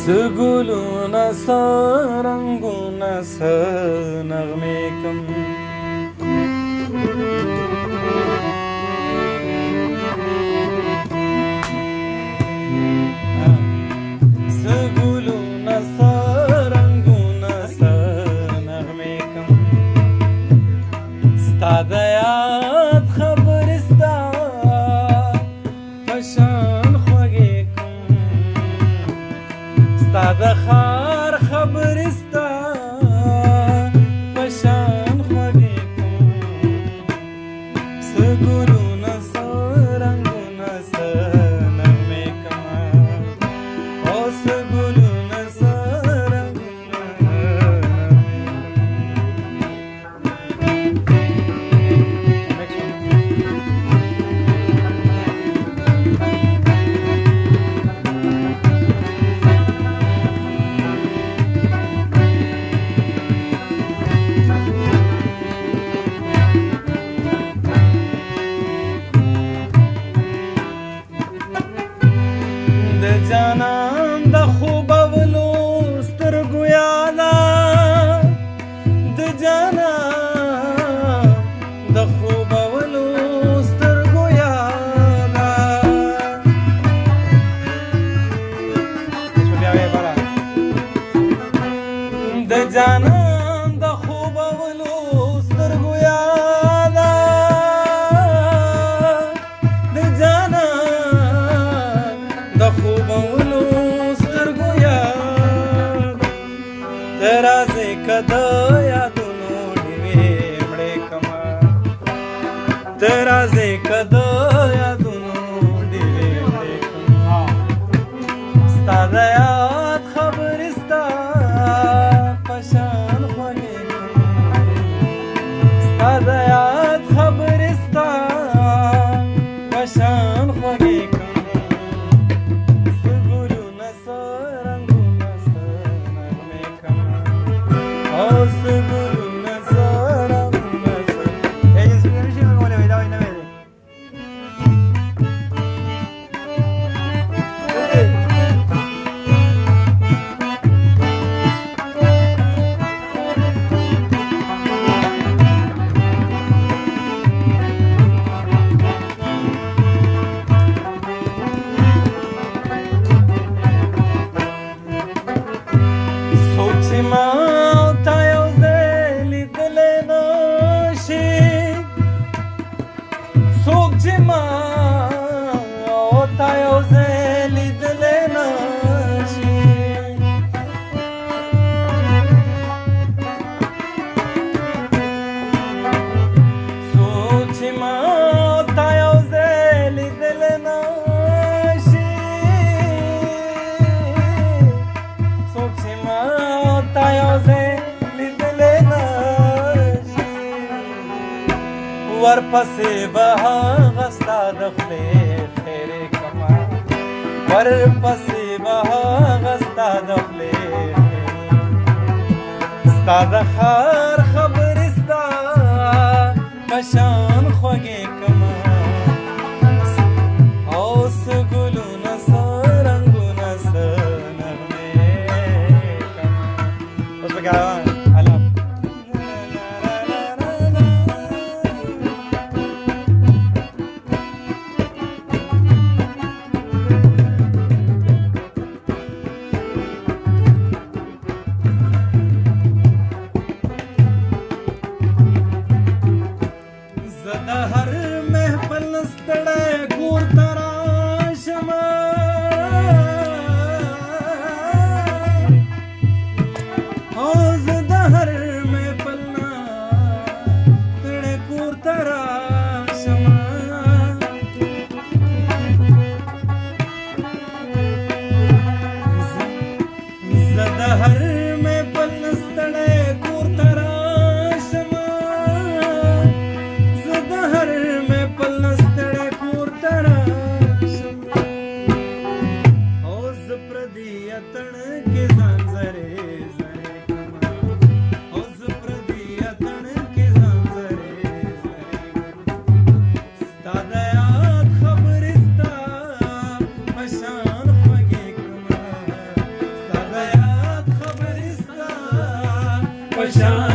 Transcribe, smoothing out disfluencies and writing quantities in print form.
سګلونه سرنګونه سنغمې کم سګلونه سرنګونه سنغمې کم ستا د یاد خبرې ستا په شان خوږې کم ستا د ښار خبرې ستا په شان خوږې کم سګلونه سرنګونه سنغمې کمه او سګلونه سرنګونه د جانان د خوبولو سترګو یاده د جانان د خوبولو سترګو یاده د جانان د خوبولو سترګو یاده د جانان د خوبولو سترګو یاد ته راځې که د یادونو ډېوې مړې کمه ته راځې که د یادونو ډېوې مړې کمه ستا د یاد خبرې ستا په شان خوږې کم ستا د یاد خبرې ستا په شان خوږې کم سګلونه سرنګونه سنغمې کمه او سګلونه سرنګونه ما تا یو ځای لیدلی نشي څوک چې ما تا یو ځای لیدلی نشي څوک چې ما تا یو ځای لیدلی نشي څوک چې ما تا یو ځای لیدلی نشي ورپسې به هغه ستا د خولې خیرې کمه ورپسې به هغه ستا د خولې ستا د ښار خبرې ستا په شان خوږې کمه او سګلونه سرنګونه سنغمې کمه اوس پکې علم زه د هر محفل نه ستړی کور ته راشمه او زه د هر محفل نه ستړی کور ته راشمه زه د هر محفل نه ستړی کور ته راشمه زه د هر محفل نه ستړی کور شان